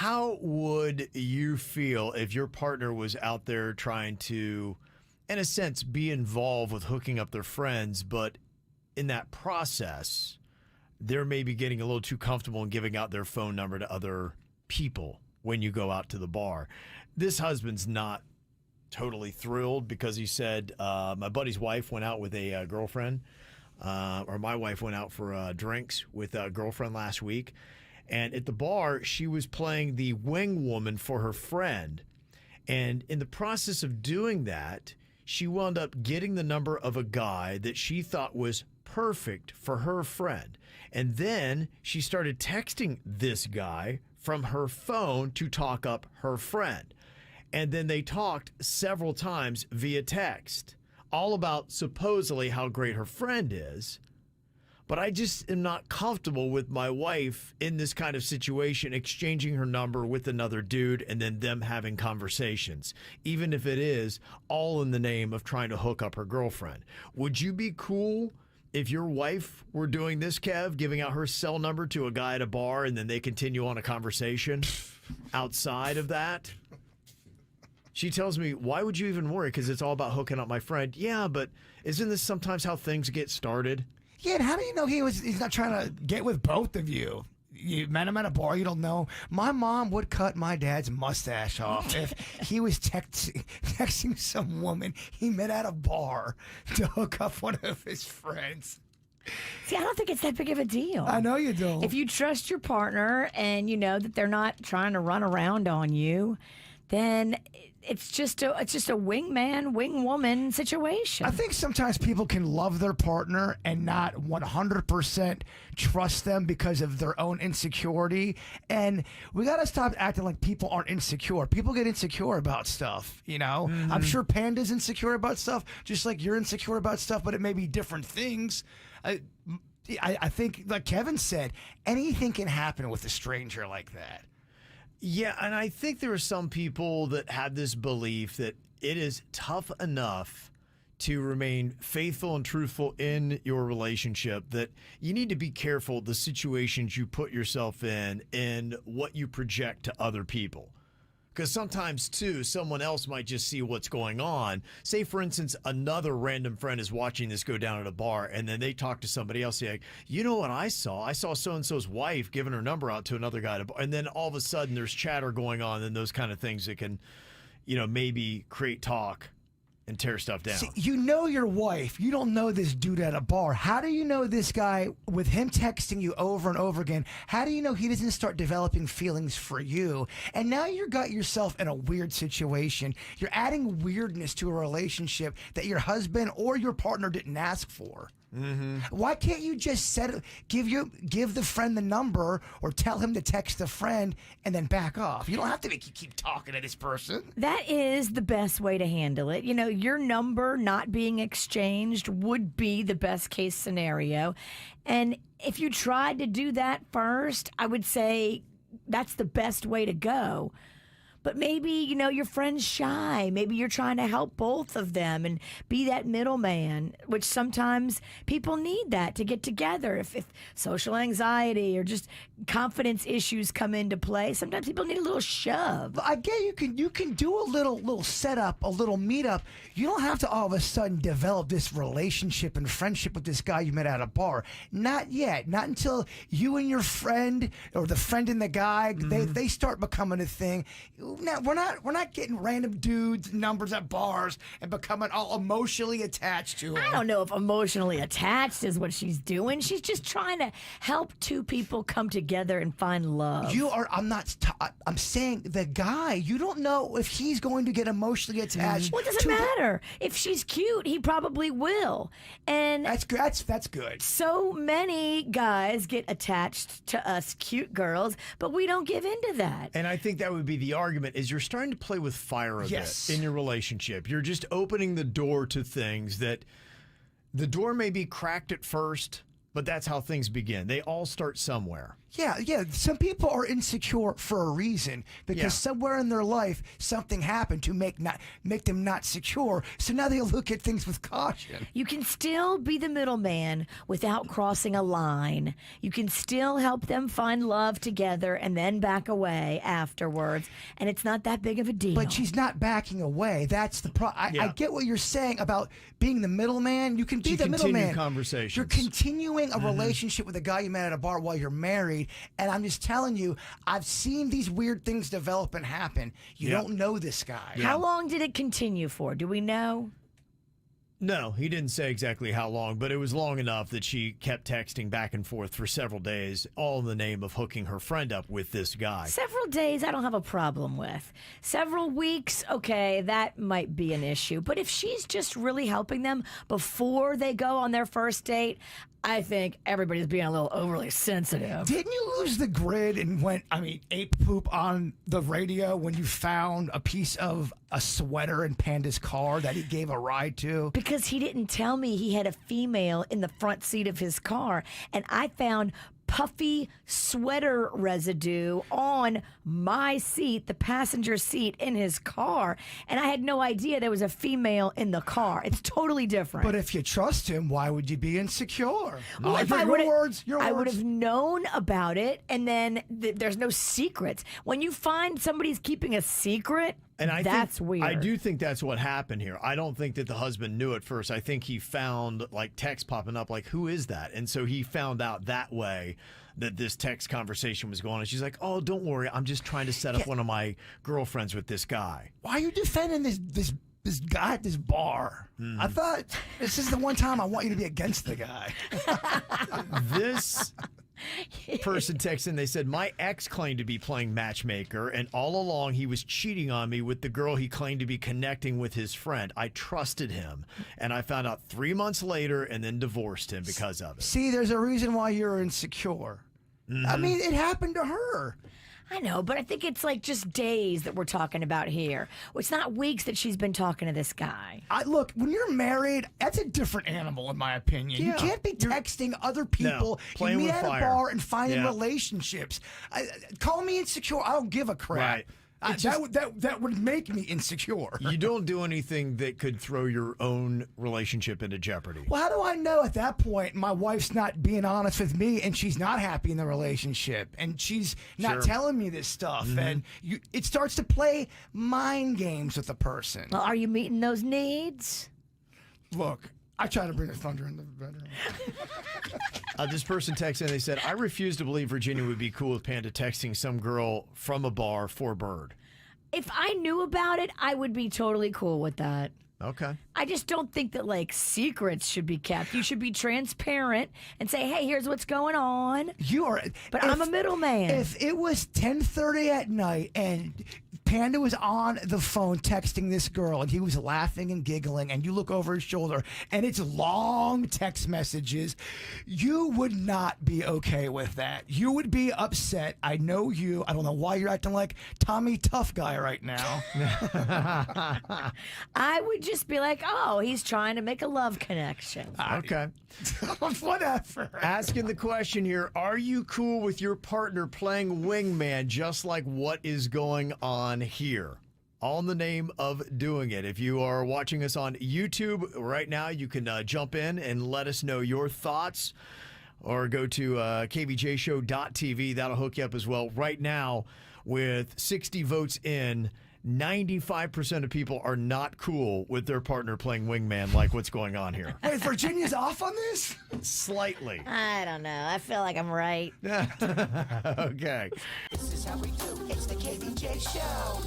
How would you feel if your partner was out there trying to, in a sense, be involved with hooking up their friends, but in that process, they're maybe getting a little too comfortable and giving out their phone number to other people when you go out to the bar? This husband's not totally thrilled because he said, my buddy's wife went out with a girlfriend, or my wife went out for drinks with a girlfriend last week. And at the bar, she was playing the wing woman for her friend. And in the process of doing that, she wound up getting the number of a guy that she thought was perfect for her friend. And then she started texting this guy from her phone to talk up her friend. And then they talked several times via text, all about supposedly how great her friend is. But I just am not comfortable with my wife in this kind of situation, exchanging her number with another dude and then them having conversations, even if it is all in the name of trying to hook up her girlfriend. Would you be cool if your wife were doing this, Kev, giving out her cell number to a guy at a bar and then they continue on a conversation outside of that? She tells me, why would you even worry? Because it's all about hooking up my friend. Yeah, but isn't this sometimes how things get started? Yeah, and how do you know he's not trying to get with both of you? You met him at a bar, you don't know. My mom would cut my dad's mustache off if he was texting some woman he met at a bar to hook up one of his friends. See, I don't think it's that big of a deal. I know you don't. If you trust your partner and you know that they're not trying to run around on you, then it's just a wingman, wingwoman situation. I think sometimes people can love their partner and not 100% trust them because of their own insecurity. And we got to stop acting like people aren't insecure. People get insecure about stuff, you know? Mm-hmm. I'm sure Panda's insecure about stuff, just like you're insecure about stuff, but it may be different things. I think, like Kevin said, anything can happen with a stranger like that. Yeah, and I think there are some people that have this belief that it is tough enough to remain faithful and truthful in your relationship that you need to be careful the situations you put yourself in and what you project to other people. Because sometimes, too, someone else might just see what's going on. Say, for instance, another random friend is watching this go down at a bar, and then they talk to somebody else. They're like, you know what I saw? I saw so-and-so's wife giving her number out to another guy at a bar. And then all of a sudden there's chatter going on and those kind of things that can, maybe create talk and tear stuff down. See, you know your wife. You don't know this dude at a bar. How do you know this guy, with him texting you over and over again, how do you know he doesn't start developing feelings for you? And now you got yourself in a weird situation. You're adding weirdness to a relationship that your husband or your partner didn't ask for. Mm-hmm. Why can't you just give the friend the number or tell him to text a friend and then back off? You don't have to keep talking to this person. That is the best way to handle it. Your number not being exchanged would be the best case scenario. And if you tried to do that first, I would say that's the best way to go. But maybe, your friend's shy. Maybe you're trying to help both of them and be that middleman, which sometimes people need that to get together. If social anxiety or just confidence issues come into play, sometimes people need a little shove. I get you can do a little setup, a little meetup. You don't have to all of a sudden develop this relationship and friendship with this guy you met at a bar. Not yet. Not until you and your friend or the friend and the guy, they start becoming a thing. Now, we're not getting random dudes' numbers at bars and becoming all emotionally attached to them. I don't know if emotionally attached is what she's doing. She's just trying to help two people come together and find love. I'm saying the guy, you don't know if he's going to get emotionally attached. Well, it doesn't matter. If she's cute, he probably will. And that's good. So many guys get attached to us cute girls, but we don't give into that. And I think that would be the argument, is you're starting to play with fire a bit in your relationship. You're just opening the door to things that the door may be cracked at first, but that's how things begin. They all start somewhere. Yeah. Some people are insecure for a reason because Yeah. somewhere in their life something happened to make them not secure. So now they look at things with caution. You can still be the middleman without crossing a line. You can still help them find love together and then back away afterwards. And it's not that big of a deal. But she's not backing away. That's the problem. I Yeah. get what you're saying about being the middleman. You can be You the continue middleman. conversations. You're continuing a relationship with a guy you met at a bar while you're married. And I'm just telling you, I've seen these weird things develop and happen. You Yeah. don't know this guy. How long did it continue for? Do we know? No, he didn't say exactly how long, but it was long enough that she kept texting back and forth for several days, all in the name of hooking her friend up with this guy. Several days, I don't have a problem with. Several weeks, okay, that might be an issue. But if she's just really helping them before they go on their first date, I think everybody's being a little overly sensitive. Didn't you lose the grid and ate poop on the radio when you found a piece of a sweater in Panda's car that he gave a ride to? Because he didn't tell me he had a female in the front seat of his car. And I found puffy sweater residue on my seat, the passenger seat in his car. And I had no idea there was a female in the car. It's totally different. But if you trust him, why would you be insecure? Well, if I your would've- words, your I would words. have known about it, and then there's no secrets. When you find somebody's keeping a secret, And that's weird. I do think that's what happened here. I don't think that the husband knew at first. I think he found like text popping up like, who is that? And so he found out that way that this text conversation was going on. And she's like, oh, don't worry. I'm just trying to set up one of my girlfriends with this guy. Why are you defending this guy at this bar? I thought this is the one time I want you to be against the guy. This person texted and they said, my ex claimed to be playing matchmaker, and all along he was cheating on me with the girl he claimed to be connecting with his friend. I trusted him, and I found out 3 months later and then divorced him because of it. See, there's a reason why you're insecure. I mean, it happened to her. I know, but I think it's like just days that we're talking about here. It's not weeks that she's been talking to this guy. Look, when you're married, that's a different animal, in my opinion. You Yeah. can't be texting other people. playing you meet with at fire. a bar and finding Yeah. relationships. Call me insecure. I don't give a crap. Right. That would make me insecure. You don't do anything that could throw your own relationship into jeopardy. Well, how do I know at that point my wife's not being honest with me and she's not happy in the relationship and she's not Sure. telling me this stuff and it starts to play mind games with the person. Well, are you meeting those needs? Look, I try to bring the thunder in the bedroom. This person texted and they said, I refuse to believe Virginia would be cool with Panda texting some girl from a bar for Bird. If I knew about it, I would be totally cool with that. Okay. I just don't think that like secrets should be kept. You should be transparent and say, "Hey, here's what's going on." You are, But I'm a middleman. If it was 10:30 at night and Panda was on the phone texting this girl and he was laughing and giggling and you look over his shoulder and it's long text messages, you would not be okay with that. You would be upset. I know you. I don't know why you're acting like Tommy Tough Guy right now. I would just be like, "Oh, he's trying to make a love connection." Okay. Whatever. Asking the question here, are you cool with your partner playing wingman just like what is going on here? All in the name of doing it. If you are watching us on YouTube right now, you can jump in and let us know your thoughts or go to kvjshow.tv. That'll hook you up as well. Right now, with 60 votes in, 95% of people are not cool with their partner playing wingman like what's going on here. Wait, Virginia's off on this? Slightly. I don't know. I feel like I'm right. Okay. This is how we do. It's the KBJ Show.